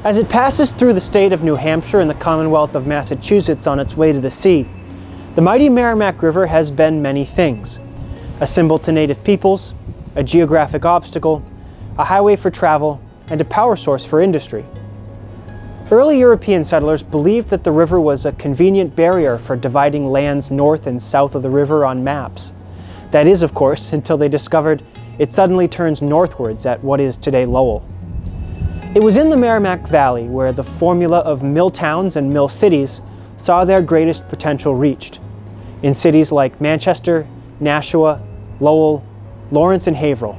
As it passes through the state of New Hampshire and the Commonwealth of Massachusetts on its way to the sea, the mighty Merrimack River has been many things: a symbol to native peoples, a geographic obstacle, a highway for travel, and a power source for industry. Early European settlers believed that the river was a convenient barrier for dividing lands north and south of the river on maps. That is, of course, until they discovered it suddenly turns northwards at what is today Lowell. It was in the Merrimack Valley where the formula of mill towns and mill cities saw their greatest potential reached, in cities like Manchester, Nashua, Lowell, Lawrence, and Haverhill.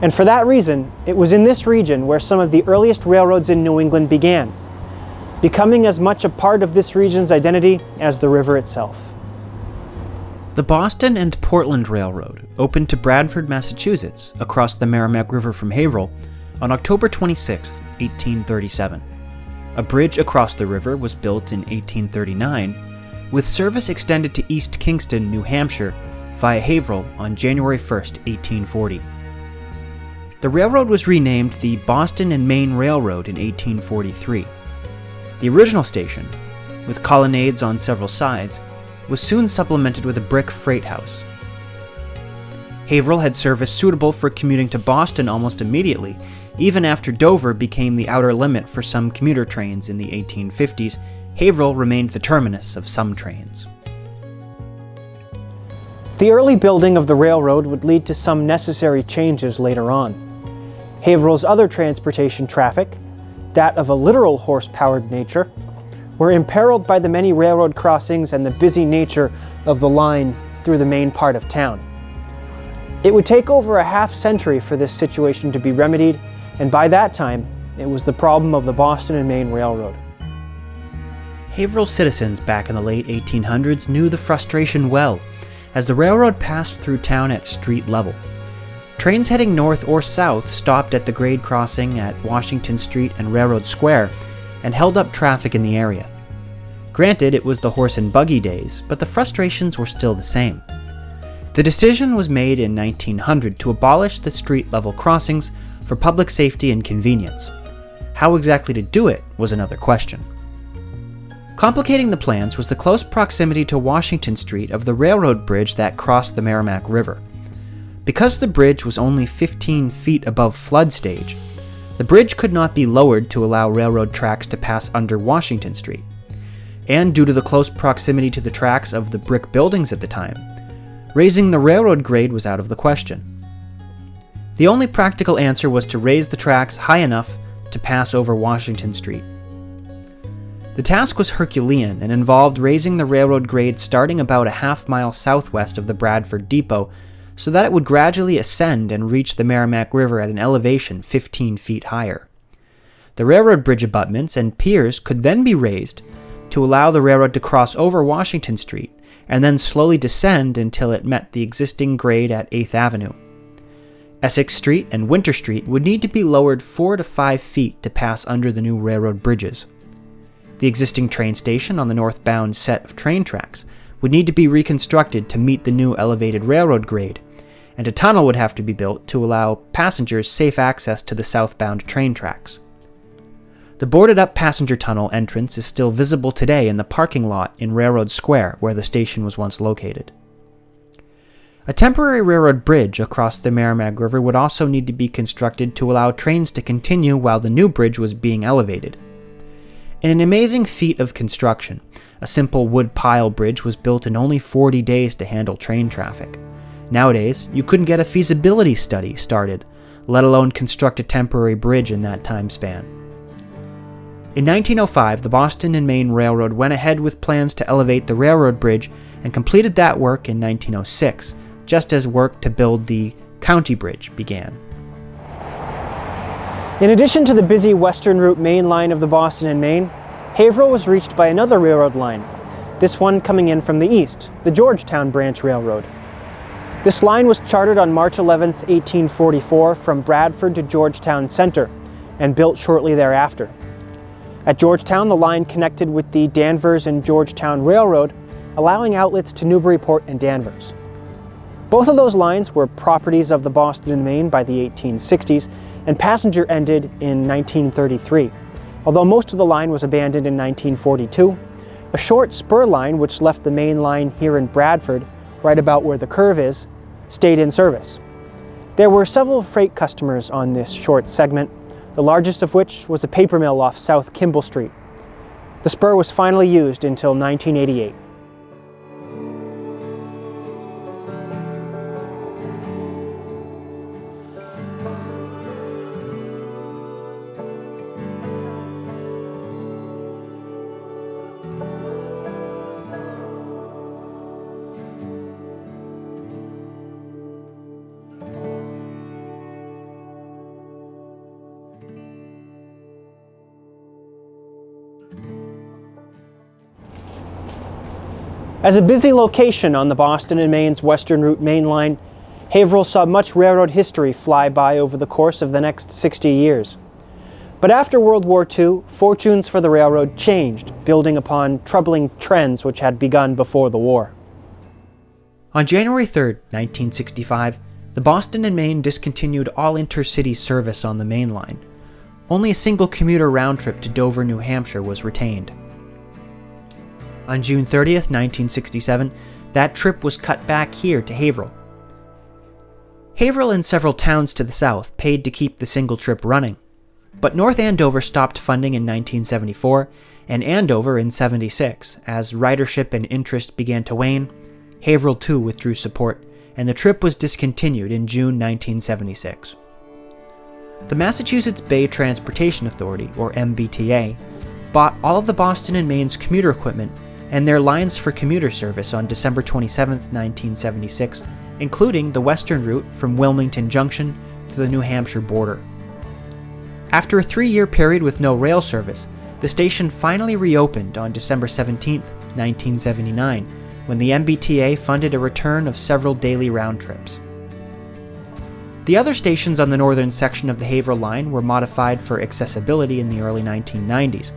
And for that reason, it was in this region where some of the earliest railroads in New England began, becoming as much a part of this region's identity as the river itself. The Boston and Portland Railroad opened to Bradford, Massachusetts, across the Merrimack River from Haverhill, on October 26, 1837. A bridge across the river was built in 1839, with service extended to East Kingston, New Hampshire, via Haverhill on January 1, 1840. The railroad was renamed the Boston and Maine Railroad in 1843. The original station, with colonnades on several sides, was soon supplemented with a brick freight house. Haverhill had service suitable for commuting to Boston almost immediately, even after Dover became the outer limit for some commuter trains in the 1850s. Haverhill remained the terminus of some trains. The early building of the railroad would lead to some necessary changes later on. Haverhill's other transportation traffic, that of a literal horse-powered nature, were imperiled by the many railroad crossings and the busy nature of the line through the main part of town. It would take over a half-century for this situation to be remedied, and by that time, it was the problem of the Boston and Maine Railroad. Haverhill citizens back in the late 1800s knew the frustration well, as the railroad passed through town at street level. Trains heading north or south stopped at the grade crossing at Washington Street and Railroad Square and held up traffic in the area. Granted, it was the horse and buggy days, but the frustrations were still the same. The decision was made in 1900 to abolish the street-level crossings for public safety and convenience. How exactly to do it was another question. Complicating the plans was the close proximity to Washington Street of the railroad bridge that crossed the Merrimack River. Because the bridge was only 15 feet above flood stage, the bridge could not be lowered to allow railroad tracks to pass under Washington Street. And due to the close proximity to the tracks of the brick buildings at the time, raising the railroad grade was out of the question. The only practical answer was to raise the tracks high enough to pass over Washington Street. The task was Herculean and involved raising the railroad grade starting about a half-mile southwest of the Bradford Depot so that it would gradually ascend and reach the Merrimack River at an elevation 15 feet higher. The railroad bridge abutments and piers could then be raised to allow the railroad to cross over Washington Street and then slowly descend until it met the existing grade at 8th Avenue. Essex Street and Winter Street would need to be lowered 4 to 5 feet to pass under the new railroad bridges. The existing train station on the northbound set of train tracks would need to be reconstructed to meet the new elevated railroad grade, and a tunnel would have to be built to allow passengers safe access to the southbound train tracks. The boarded-up passenger tunnel entrance is still visible today in the parking lot in Railroad Square, where the station was once located. A temporary railroad bridge across the Merrimack River would also need to be constructed to allow trains to continue while the new bridge was being elevated. In an amazing feat of construction, a simple wood pile bridge was built in only 40 days to handle train traffic. Nowadays, you couldn't get a feasibility study started, let alone construct a temporary bridge in that time span. In 1905, the Boston and Maine Railroad went ahead with plans to elevate the railroad bridge and completed that work in 1906, just as work to build the County Bridge began. In addition to the busy western route main line of the Boston and Maine, Haverhill was reached by another railroad line, this one coming in from the east, the Georgetown Branch Railroad. This line was chartered on March 11, 1844 from Bradford to Georgetown Center and built shortly thereafter. At Georgetown, the line connected with the Danvers and Georgetown Railroad, allowing outlets to Newburyport and Danvers. Both of those lines were properties of the Boston and Maine by the 1860s, and passenger ended in 1933, Although most of the line was abandoned in 1942, a short spur line which left the main line here in Bradford, right about where the curve is, stayed in service. There were several freight customers on this short segment, the largest of which was a paper mill off South Kimball Street. The spur was finally used until 1988. As a busy location on the Boston and Maine's Western Route main line, Haverhill saw much railroad history fly by over the course of the next 60 years. But after World War II, fortunes for the railroad changed, building upon troubling trends which had begun before the war. On January 3, 1965, the Boston and Maine discontinued all intercity service on the main line. Only a single commuter round trip to Dover, New Hampshire was retained. On June 30th, 1967, that trip was cut back here to Haverhill. Haverhill and several towns to the south paid to keep the single trip running, but North Andover stopped funding in 1974 and Andover in 76. As ridership and interest began to wane, Haverhill too withdrew support, and the trip was discontinued in June 1976. The Massachusetts Bay Transportation Authority, or MBTA, bought all of the Boston and Maine's commuter equipment and their lines for commuter service on December 27, 1976, including the western route from Wilmington Junction to the New Hampshire border. After a 3-year period with no rail service, the station finally reopened on December 17, 1979, when the MBTA funded a return of several daily round trips. The other stations on the northern section of the Haverhill line were modified for accessibility in the early 1990s.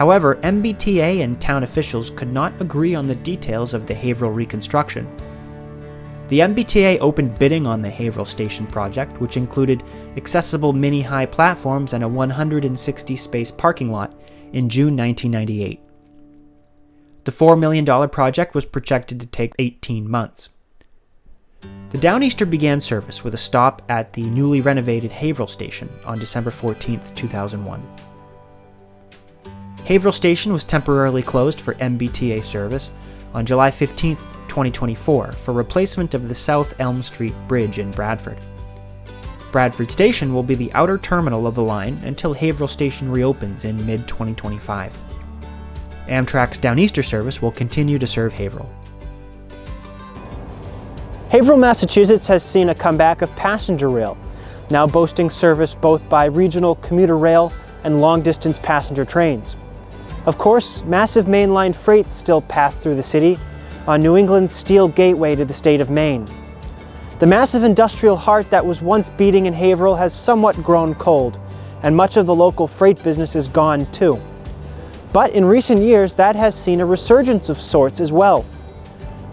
However, MBTA and town officials could not agree on the details of the Haverhill reconstruction. The MBTA opened bidding on the Haverhill Station project, which included accessible mini-high platforms and a 160-space parking lot, in June 1998. The $4 million project was projected to take 18 months. The Downeaster began service with a stop at the newly renovated Haverhill Station on December 14, 2001. Haverhill Station was temporarily closed for MBTA service on July 15, 2024 for replacement of the South Elm Street Bridge in Bradford. Bradford Station will be the outer terminal of the line until Haverhill Station reopens in mid-2025. Amtrak's Downeaster service will continue to serve Haverhill. Haverhill, Massachusetts has seen a comeback of passenger rail, now boasting service both by regional commuter rail and long-distance passenger trains. Of course, massive mainline freight still pass through the city on New England's steel gateway to the state of Maine. The massive industrial heart that was once beating in Haverhill has somewhat grown cold, and much of the local freight business is gone too. But in recent years, that has seen a resurgence of sorts as well.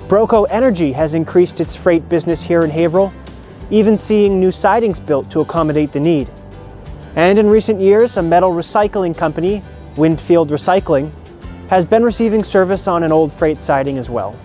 Broco Energy has increased its freight business here in Haverhill, even seeing new sidings built to accommodate the need. And in recent years, a metal recycling company, Winfield Recycling, has been receiving service on an old freight siding as well.